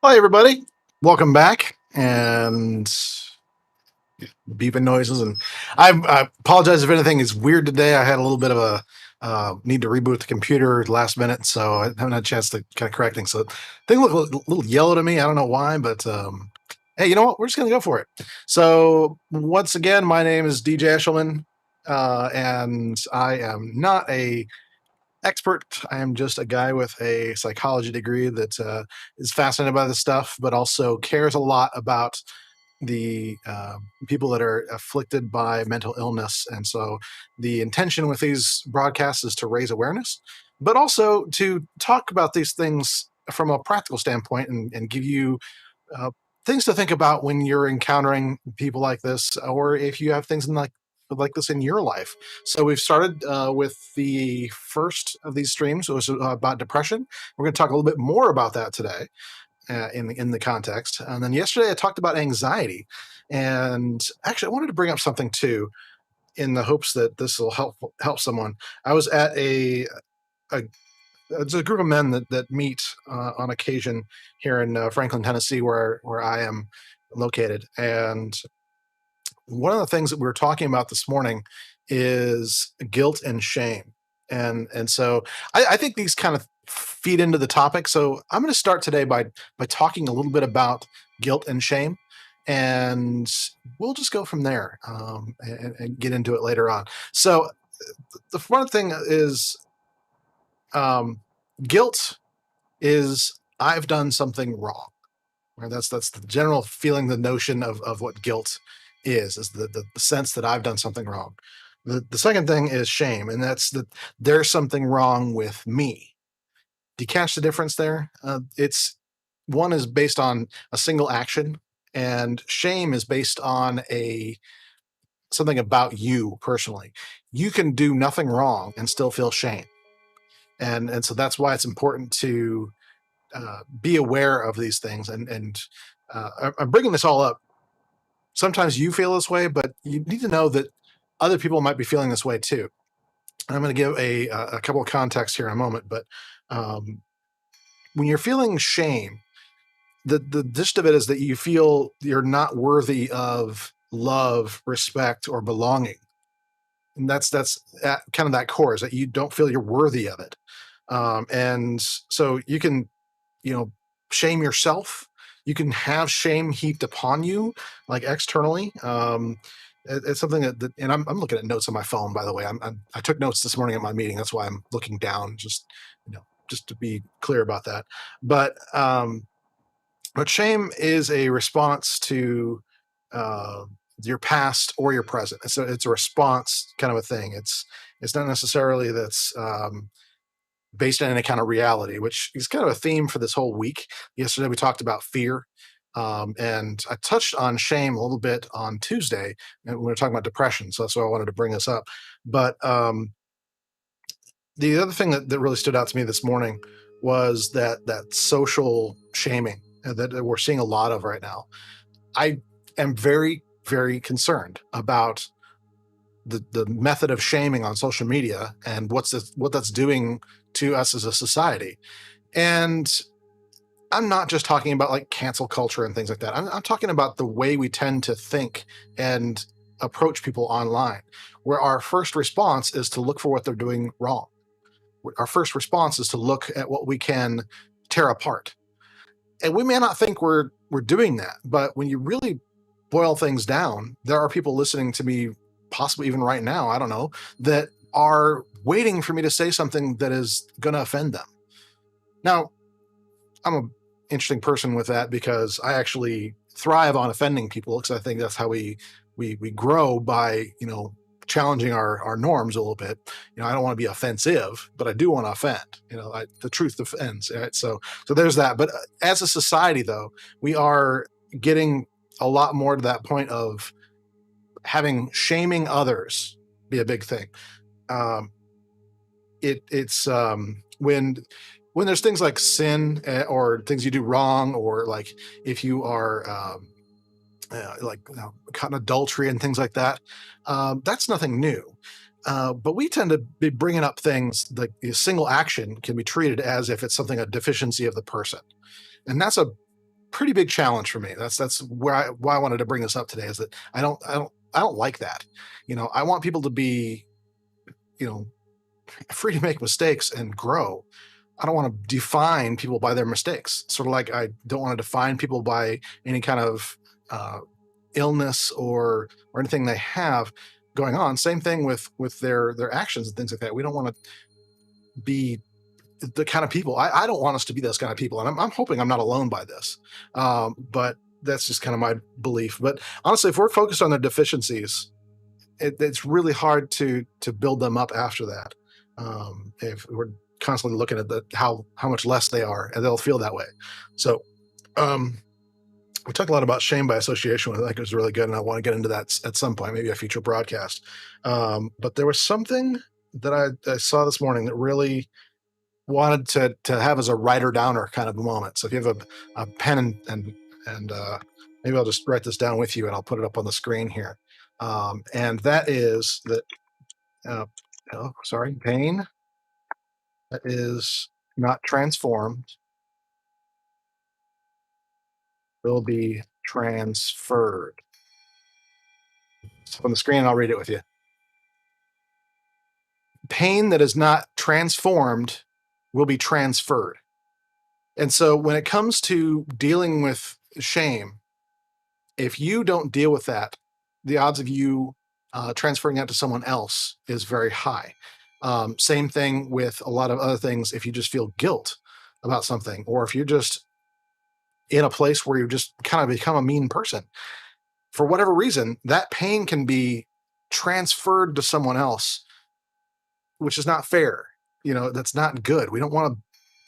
Hi, everybody. Welcome back. And beeping noises. And I apologize if anything is weird today. I had a little bit of a need to reboot the computer last minute, so I haven't had a chance to kind of correct things. So things look a little yellow to me. I don't know why, but hey, you know what? We're just gonna go for it. So once again, my name is DJ Eshelman, and I am not a expert. I am just a guy with a psychology degree that is fascinated by this stuff, but also cares a lot about the people that are afflicted by mental illness. And so the intention with these broadcasts is to raise awareness, but also to talk about these things from a practical standpoint and give you uh, things to think about when you're encountering people like this, or if you have things like this in your life. So we've started with the first of these streams. It was about depression. We're going to talk a little bit more about that today in the context. And then yesterday I talked about anxiety, and actually I wanted to bring up something too, in the hopes that this will help someone. I was at a it's a group of men that meet on occasion here in Franklin, Tennessee, where I am located. And one of the things that we were talking about this morning is guilt and shame. And so I think these kind of feed into the topic. So I'm going to start today by talking a little bit about guilt and shame, and we'll just go from there and get into it later on. So the one thing is um, guilt is I've done something wrong. Right? That's the general feeling, the notion of what guilt is the sense that I've done something wrong. The second thing is shame, and that's that there's something wrong with me. Do you catch the difference there? It's one is based on a single action, and shame is based on a something about you personally. You can do nothing wrong and still feel shame, and so that's why it's important to be aware of these things. And I'm bringing this all up. Sometimes you feel this way, but you need to know that other people might be feeling this way too. And I'm going to give a couple of contexts here in a moment, but um, when you're feeling shame, the gist of it is that you feel you're not worthy of love, respect, or belonging. And that's at kind of that core, is that you don't feel you're worthy of it. And so you can, you know, shame yourself. You can have shame heaped upon you, like externally. It's something and I'm looking at notes on my phone, by the way. I took notes this morning at my meeting. That's why I'm looking down, just to be clear about that. But but shame is a response to uh, your past or your present. It's a response kind of a thing. It's not necessarily that's based on any kind of reality, which is kind of a theme for this whole week. Yesterday we talked about fear, and I touched on shame a little bit on Tuesday, and we were talking about depression. So that's why I wanted to bring this up. But the other thing that really stood out to me this morning was that social shaming that we're seeing a lot of right now. I am very, very concerned about the method of shaming on social media and what that's doing to us as a society. And I'm not just talking about like cancel culture and things like that. I'm talking about the way we tend to think and approach people online, where our first response is to look for what they're doing wrong. Our first response is to look at what we can tear apart. And we may not think we're doing that, but when you really boil things down, there are people listening to me, possibly even right now, I don't know, that are waiting for me to say something that is going to offend them. Now, I'm an interesting person with that because I actually thrive on offending people, because I think that's how we grow, by challenging our norms a little bit. I don't want to be offensive, but I do want to offend. The truth offends, right? So there's that. But as a society, though, we are getting a lot more to that point of having shaming others be a big thing. Um, it's when there's things like sin, or things you do wrong, or like if you are like caught in adultery and things like that. That's nothing new. But we tend to be bringing up things like a single action can be treated as if it's something, a deficiency of the person, and that's a pretty big challenge for me. That's why I wanted to bring this up today, is that I don't like that. I want people to be, you know, free to make mistakes and grow. I don't want to define people by their mistakes. Sort of like I don't want to define people by any kind of uh, illness or anything they have going on. Same thing with their actions and things like that. We don't want to be the kind of people. I don't want us to be those kind of people, and I'm hoping I'm not alone by this. But that's just kind of my belief. But honestly, if we're focused on their deficiencies, it's really hard to build them up after that. If we're constantly looking at how much less they are, and they'll feel that way. So um, we talked a lot about shame by association, which I think is really good, and I want to get into that at some point, maybe a future broadcast. But there was something that I saw this morning that really wanted to have as a writer downer kind of moment. So if you have a pen and maybe I'll just write this down with you and I'll put it up on the screen here. And that is that. Uh, oh, sorry, pain that is not transformed will be transferred. So on the screen, I'll read it with you. Pain that is not transformed will be transferred. And so when it comes to dealing with shame, if you don't deal with that, the odds of you transferring that to someone else is very high. Same thing with a lot of other things. If you just feel guilt about something, or if you're just in a place where you just kind of become a mean person, for whatever reason, that pain can be transferred to someone else, which is not fair. That's not good. We don't want to.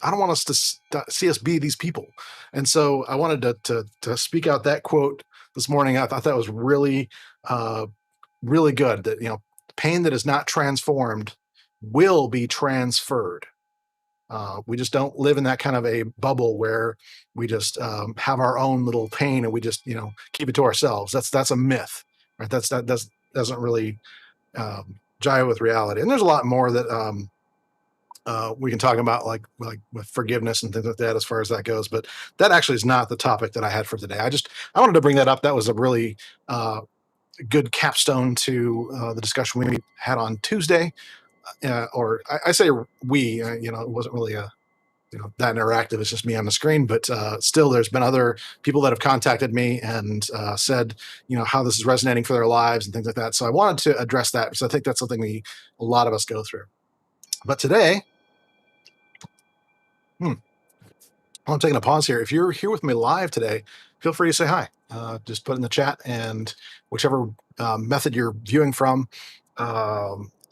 I don't want us to see us be these people. And so I wanted to speak out that quote this morning. I thought that was really, really good. That pain that is not transformed will be transferred. We just don't live in that kind of a bubble where we just have our own little pain and we just keep it to ourselves. That's a myth, right? That doesn't really jive with reality. And there's a lot more that we can talk about, like with forgiveness and things like that, as far as that goes. But that actually is not the topic that I had for today. I wanted to bring that up. That was a really good capstone to the discussion we had on Tuesday. Or I say we, it wasn't really that interactive. It's just me on the screen, but still, there's been other people that have contacted me and said, how this is resonating for their lives and things like that. So I wanted to address that because I think that's something a lot of us go through. But today, I'm taking a pause here. If you're here with me live today, feel free to say hi. Just put in the chat, and whichever method you're viewing from.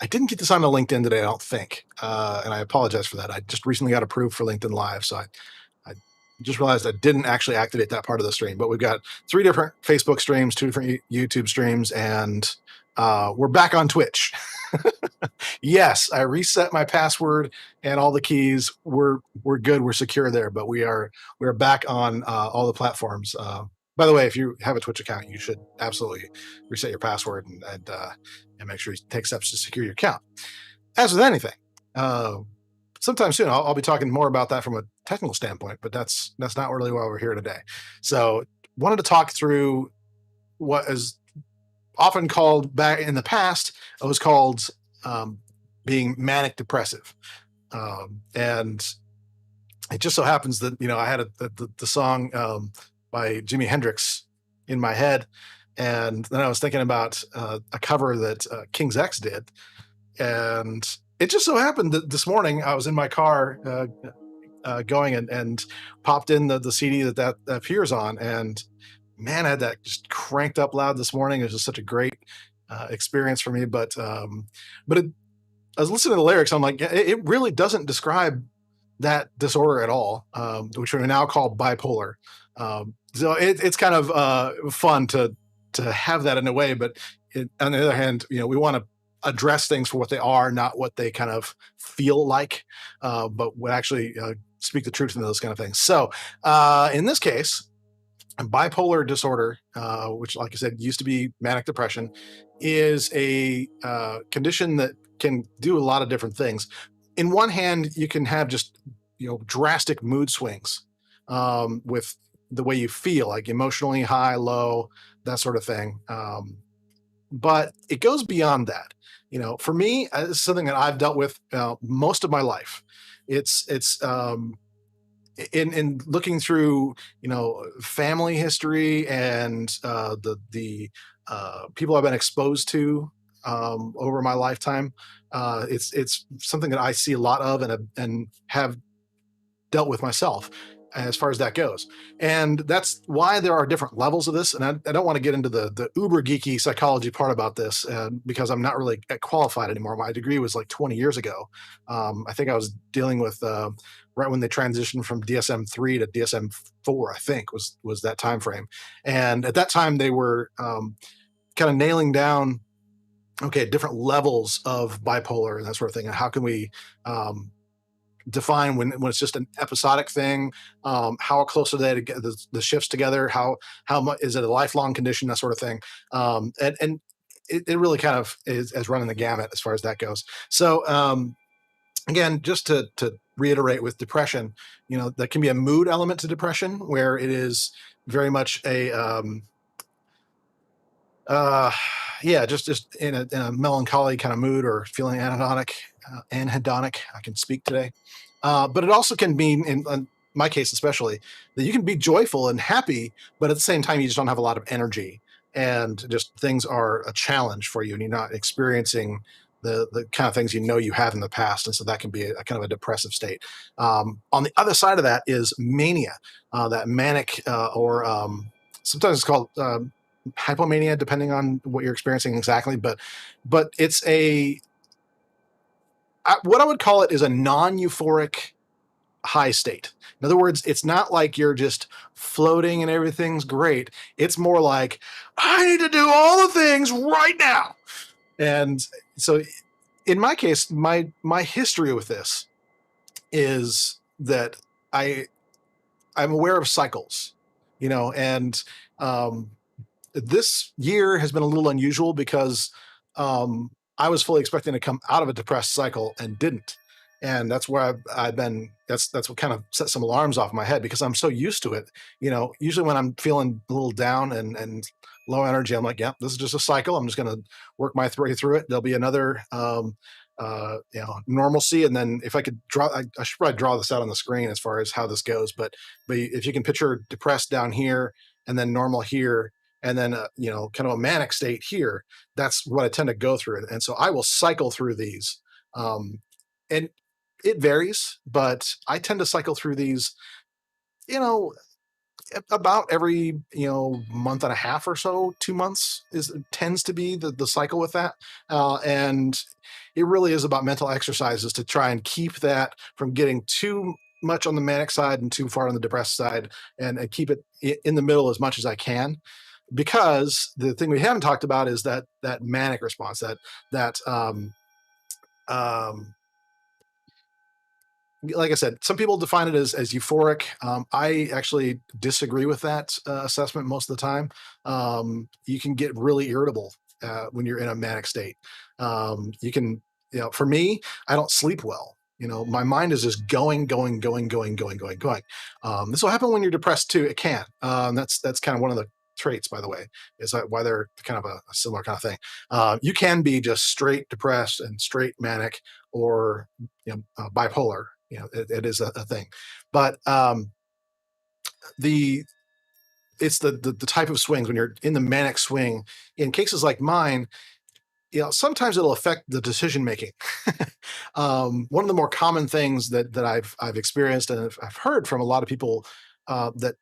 I didn't get this on the LinkedIn today, I don't think, and I apologize for that. I just recently got approved for LinkedIn Live, so I just realized I didn't actually activate that part of the stream. But we've got 3 different Facebook streams, 2 different YouTube streams, and we're back on Twitch. Yes, I reset my password and all the keys. We're good. We're secure there, but we're back on all the platforms. By the way, if you have a Twitch account, you should absolutely reset your password and make sure you take steps to secure your account. As with anything, sometime soon I'll be talking more about that from a technical standpoint, but that's not really why we're here today. So wanted to talk through what is often called, back in the past, it was called being manic depressive. And it just so happens that, I had the song by Jimi Hendrix in my head. And then I was thinking about a cover that King's X did. And it just so happened that this morning I was in my car going and popped in the CD that appears on. And man, I had that just cranked up loud this morning. It was just such a great experience for me. But I was listening to the lyrics. I'm like, it really doesn't describe that disorder at all, which we now call bipolar. So it's kind of fun to have that in a way. But on the other hand, we want to address things for what they are, not what they kind of feel like, but would actually speak the truth in those kind of things. So in this case, bipolar disorder, which, like I said, used to be manic depression, is a condition that can do a lot of different things. In one hand, you can have just drastic mood swings with the way you feel, like emotionally high, low, that sort of thing. But it goes beyond that. For me, it's something that I've dealt with most of my life. It's in looking through family history and the people I've been exposed to over my lifetime. It's something that I see a lot of and have dealt with myself as far as that goes. And that's why there are different levels of this. And I don't want to get into the uber geeky psychology part about this because I'm not really qualified anymore. My degree was like 20 years ago. I think I was dealing with right when they transitioned from DSM-3 to DSM-4, I think was that time frame. And at that time, they were kind of nailing down, okay, different levels of bipolar and that sort of thing. And how can we um, define when it's just an episodic thing? How close are they to get the shifts together? How much is it a lifelong condition? That sort of thing. And it really kind of is running the gamut as far as that goes. So again, just to reiterate with depression, that can be a mood element to depression where it is very much a uh, yeah, just in a melancholy kind of mood or feeling anhedonic. I can speak today, but it also can mean, in my case especially, that you can be joyful and happy, but at the same time you just don't have a lot of energy, and just things are a challenge for you, and you're not experiencing the kind of things you have in the past, and so that can be a kind of a depressive state. On the other side of that is mania, that manic or sometimes it's called hypomania, depending on what you're experiencing exactly. But it's what I would call it is a non-euphoric high state. In other words, it's not like you're just floating and everything's great. It's more like, I need to do all the things right now. And so in my case, my history with this is that I I'm aware of cycles, and um, this year has been a little unusual because I was fully expecting to come out of a depressed cycle and didn't. And that's where I've been. That's what kind of set some alarms off my head because I'm so used to it. Usually when I'm feeling a little down and low energy, I'm like, yeah, this is just a cycle. I'm just going to work my way through it. There'll be another, normalcy. And then if I could draw, I should probably draw this out on the screen as far as how this goes. But if you can picture depressed down here and then normal here, and then kind of a manic state here, that's what I tend to go through. And so I will cycle through these, and it varies, but I tend to cycle through these you know about every month and a half or so. 2 months is tends to be the cycle with that. And it really is about mental exercises to try and keep that from getting too much on the manic side and too far on the depressed side, and keep it in the middle as much as I can. Because the thing we haven't talked about is that manic response, that um, like I said, some people define it as euphoric. I actually disagree with that assessment most of the time. You can get really irritable when you're in a manic state. You can, for me, I don't sleep well. My mind is just going, going, going, going, going, going, going. This will happen when you're depressed too. It can. That's kind of one of the traits, by the way, is why they're kind of a similar kind of thing. You can be just straight depressed and straight manic, or bipolar. It is a thing. But the it's the type of swings when you're in the manic swing. In cases like mine, sometimes it'll affect the decision making. One of the more common things that I've experienced and I've heard from a lot of people that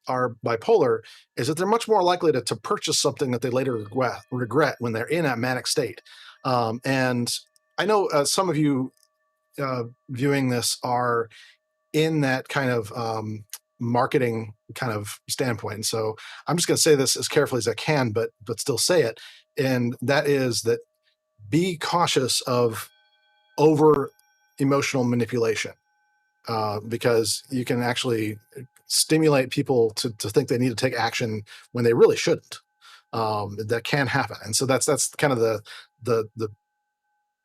are bipolar is that they're much more likely to purchase something that they later regret when they're in a manic state. And I know some of you viewing this are in that kind of marketing kind of standpoint. And so I'm just going to say this as carefully as I can, but still say it. And that is that be cautious of over emotional manipulation, because you can actually stimulate people to think they need to take action when they really shouldn't. That can happen, and so that's kind of the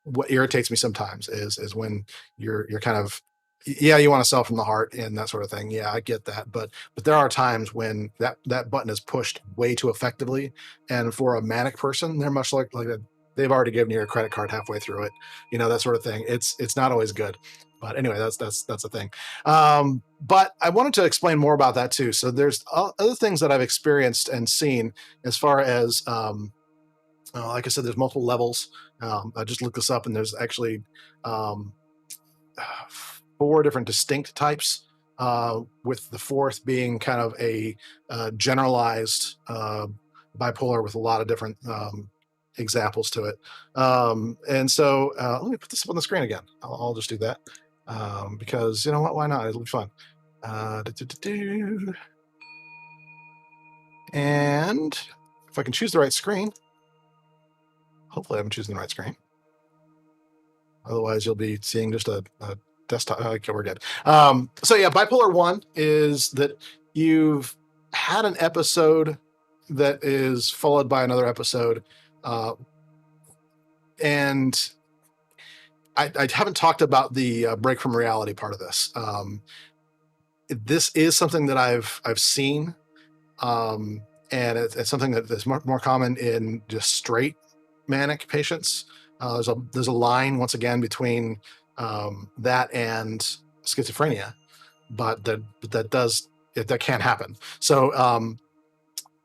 what irritates me sometimes is when you're kind of Yeah, you want to sell from the heart and that sort of thing. Yeah, I get that, but there are times when that button is pushed way too effectively, and for a manic person, they're much like a, they've already given you a credit card halfway through it, that sort of thing. It's not always good, but anyway, that's a thing. But I wanted to explain more about that too. So there's other things that I've experienced and seen as far as like I said, there's multiple levels. I just looked this up, and there's actually um, four different distinct types, with the fourth being kind of a generalized bipolar with a lot of different examples to it. And so let me put this up on the screen again. I'll just do that because you know what? Why not? It'll be fun. And if I can choose the right screen, hopefully I'm choosing the right screen. Otherwise, you'll be seeing just a desktop. Okay, we're good. So yeah, bipolar one is that you've had an episode that is followed by another episode, uh, and I haven't talked about the break from reality part of this. This is something that I've seen, um, and it's something that is more common in just straight manic patients. There's a line once again between that and schizophrenia, but that can happen. So,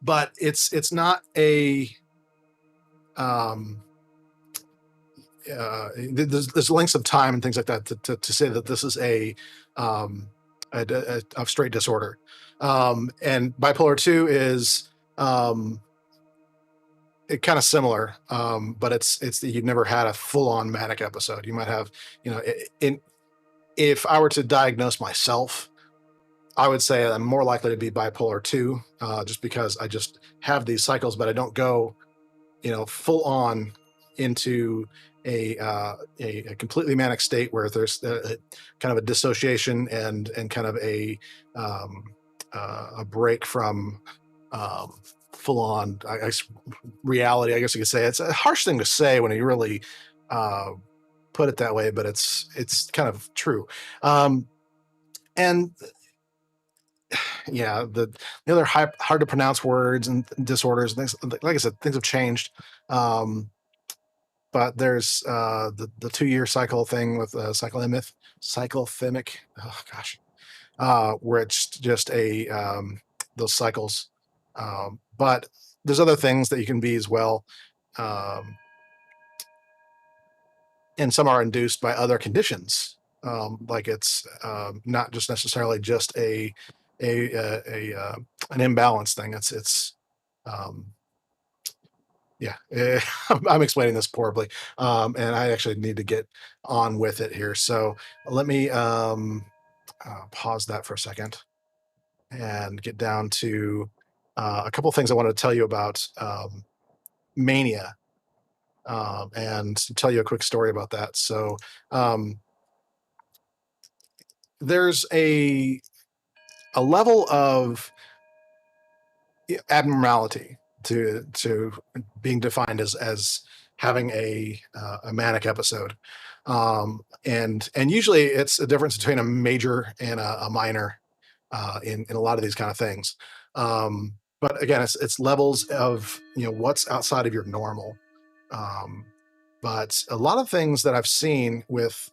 but it's not a um, there's lengths of time and things like that to say that this is a straight disorder. And bipolar 2 is it kind of similar, but it's that you've never had a full-on manic episode. You might have, in if I were to diagnose myself, I would say I'm more likely to be bipolar 2, just because I just have these cycles, but I don't go, full on into a completely manic state where there's kind of a dissociation and kind of a break from um, full on reality. I guess you could say it's a harsh thing to say when you really uh, put it that way, but it's kind of true. Um, and yeah, the other hard to pronounce words and disorders and things, like I said, things have changed. Um, but there's the 2 year cycle thing with cyclothemic, oh gosh, where it's just a those cycles. But there's other things that you can be as well. Um, and some are induced by other conditions. Like it's not just necessarily just a an imbalance thing. It's um, yeah. I'm explaining this poorly, and I actually need to get on with it here. So let me pause that for a second and get down to a couple of things I wanted to tell you about mania, and tell you a quick story about that. So um, there's a level of abnormality to being defined as having a manic episode, and usually it's a difference between a major and a minor in a lot of these kind of things. But again, it's levels of what's outside of your normal. Um, but a lot of things that I've seen with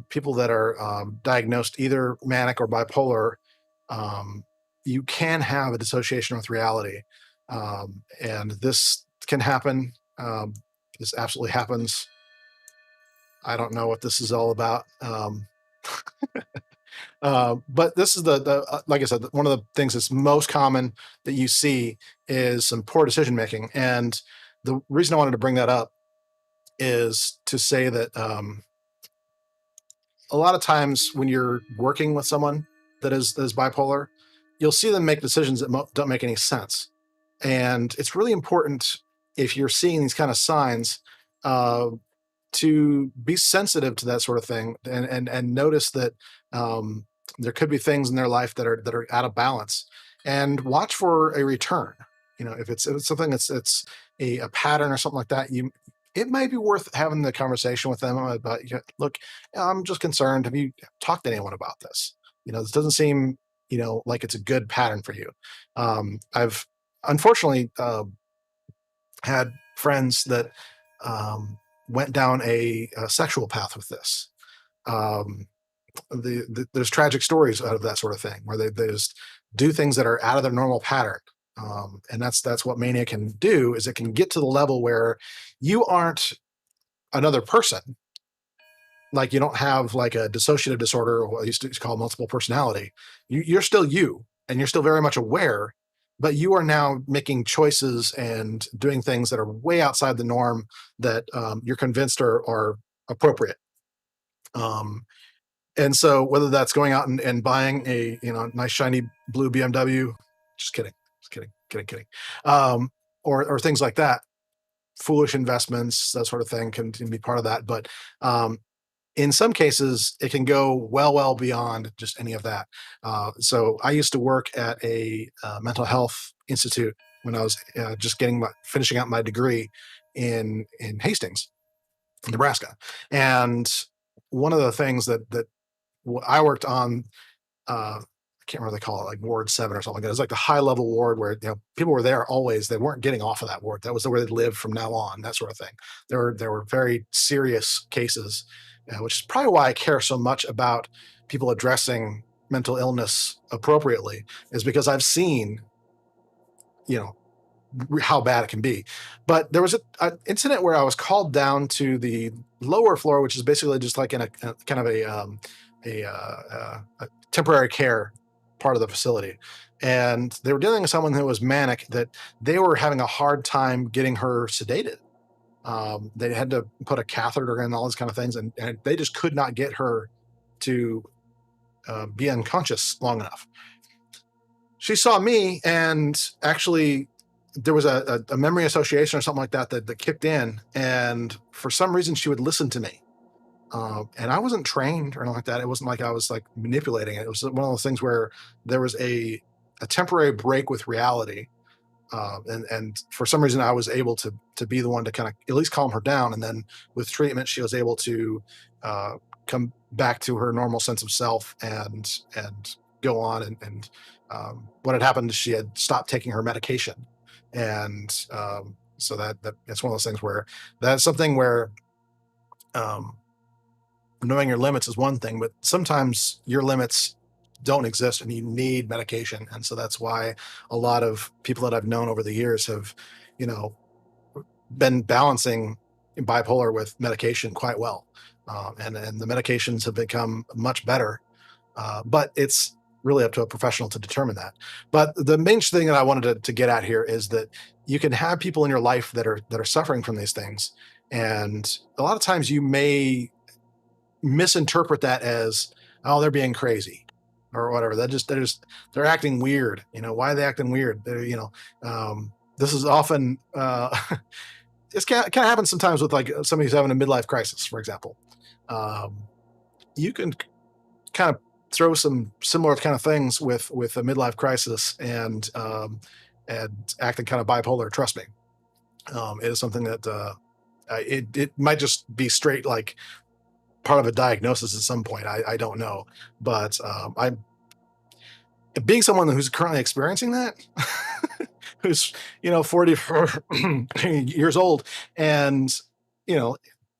people that are diagnosed either manic or bipolar, um, you can have a dissociation with reality. And this can happen. This absolutely happens. I don't know what this is all about. But this is the like I said, one of the things that's most common that you see is some poor decision making. And the reason I wanted to bring that up is to say that a lot of times when you're working with someone that is bipolar, you'll see them make decisions that don't make any sense. And it's really important, if you're seeing these kind of signs, uh, to be sensitive to that sort of thing, and notice that um, there could be things in their life that are out of balance, and watch for a return. If it's something that's a pattern or something like that, it might be worth having the conversation with them about, look, I'm just concerned. Have you talked to anyone about this? This doesn't seem, like it's a good pattern for you. I've unfortunately had friends that um, went down a sexual path with this. Um, there's tragic stories out of that sort of thing where they just do things that are out of their normal pattern. And that's what mania can do, is it can get to the level where you aren't another person. Like, you don't have like a dissociative disorder, or what I used to call multiple personality. You're still you, and you're still very much aware, but you are now making choices and doing things that are way outside the norm that you're convinced are appropriate. Um, and so whether that's going out and buying a nice shiny blue BMW, just kidding, kidding, um, or things like that, foolish investments, that sort of thing can be part of that. But in some cases, it can go well beyond just any of that. So I used to work at a mental health institute when I was just finishing out my degree in Hastings, Nebraska, and one of the things that I worked on, I can't remember what they call it, like Ward 7 or something like that. It was like the high level ward where people were there always. They weren't getting off of that ward. That was where they lived from now on, that sort of thing. There were very serious cases, which is probably why I care so much about people addressing mental illness appropriately, is because I've seen, you know, how bad it can be. But there was an incident where I was called down to the lower floor, which is basically just like in a kind of a temporary care part of the facility. And they were dealing with someone who was manic, that they were having a hard time getting her sedated. They had to put a catheter in, all these kind of things, and they just could not get her to be unconscious long enough. She saw me, and actually there was a memory association or something like that kicked in, and for some reason she would listen to me. And I wasn't trained or anything like that. It wasn't like I was like manipulating it. It was one of those things where there was a temporary break with reality. And for some reason I was able to be the one to kind of at least calm her down. And then with treatment, she was able to come back to her normal sense of self and go on. And what had happened is she had stopped taking her medication. And so that's one of those things where that's something where um, knowing your limits is one thing, but sometimes your limits don't exist and you need medication. And so that's why a lot of people that I've known over the years have, you know, been balancing bipolar with medication quite well. And the medications have become much better. But it's really up to a professional to determine that. But the main thing that I wanted to get at here is that you can have people in your life that are suffering from these things. And a lot of times you may misinterpret that as, oh, they're being crazy or whatever. They're acting weird. Why are they acting weird? This is often this kind of happens sometimes with like somebody who's having a midlife crisis, for example. You can kind of throw some similar kind of things with a midlife crisis and acting kind of bipolar. Trust me, it is something that it might just be straight like part of a diagnosis at some point. I don't know, but I'm being someone who's currently experiencing that, who's 44 years old, and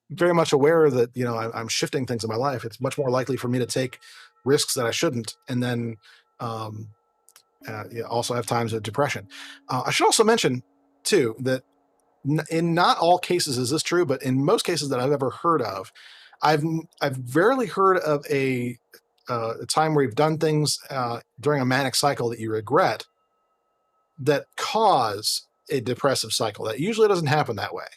very much aware that I'm shifting things in my life. It's much more likely for me to take risks that I shouldn't, and then also have times of depression. I should also mention too that in not all cases is this true, but in most cases that I've ever heard of, I've rarely heard of a time where you've done things during a manic cycle that you regret that cause a depressive cycle. That usually doesn't happen that way.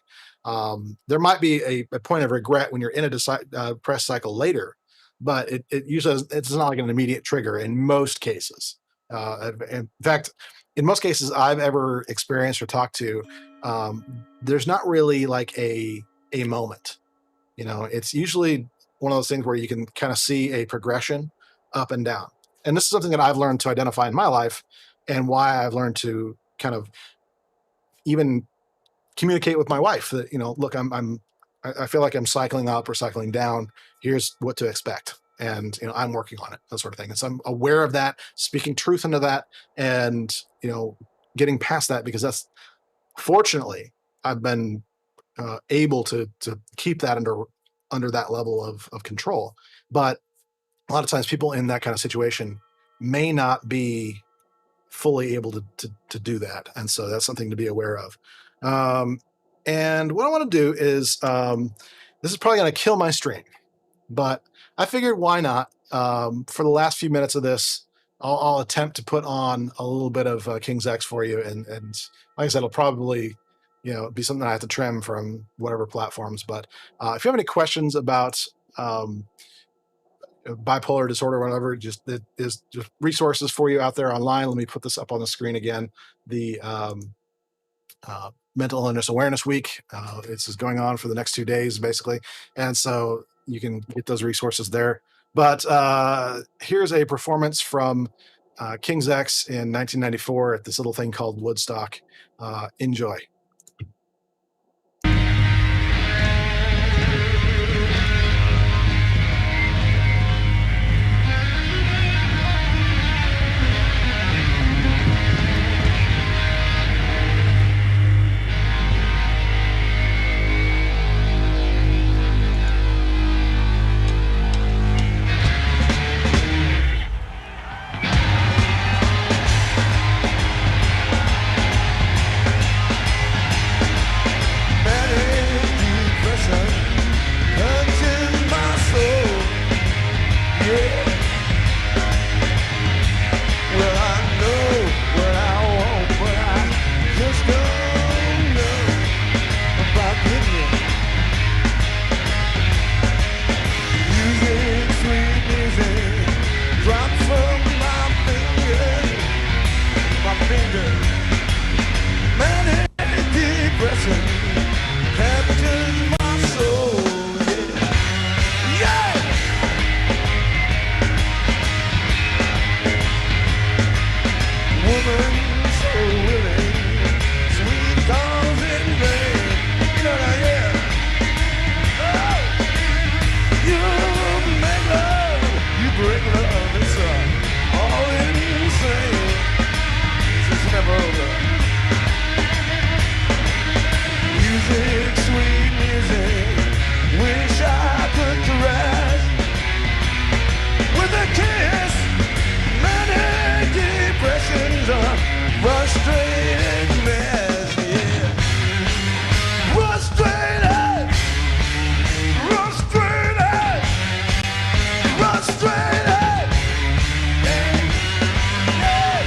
There might be a point of regret when you're in a depressed cycle later, but it usually it's not like an immediate trigger in most cases. In fact, in most cases I've ever experienced or talked to, there's not really like a moment. It's usually one of those things where you can kind of see a progression up and down. And this is something that I've learned to identify in my life, and why I've learned to kind of even communicate with my wife that, look, I feel like I'm cycling up or cycling down. Here's what to expect. And, I'm working on it, that sort of thing. And so I'm aware of that, speaking truth into that, and, getting past that, because that's, fortunately, I've been able to keep that under that level of control. But a lot of times people in that kind of situation may not be fully able to do that. And so that's something to be aware of. And what I want to do is, this is probably going to kill my stream, but I figured, why not? For the last few minutes of this, I'll attempt to put on a little bit of King's X for you. And like I said, it'll probably, be something I have to trim from whatever platforms. But if you have any questions about bipolar disorder or whatever, it is just resources for you out there online. Let me put this up on the screen again. The Mental Illness Awareness Week. This is going on for the next 2 days, basically. And so you can get those resources there. But here's a performance from King's X in 1994 at this little thing called Woodstock. Enjoy. Manic Depression captures my soul, yeah. Yeah. Woman so willing, sweet cause in vain. You know that, yeah. Oh. You make love, you break love, it's all insane. It's never over. Music, sweet music, wish I could caress with a kiss. Manic depression's a frustrated mess, yeah. Frustrated, frustrated, frustrated, yeah, yeah, yeah.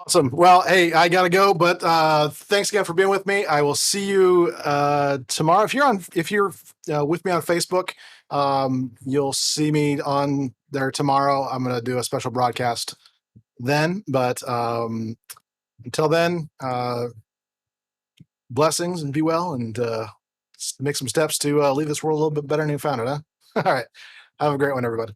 Awesome. Well, hey, I gotta go, but thanks again for being with me. I will see you tomorrow. If you're with me on Facebook, you'll see me on there tomorrow. I'm gonna do a special broadcast then. But until then, blessings and be well, and make some steps to leave this world a little bit better than you found it. Huh? All right. Have a great one, everybody.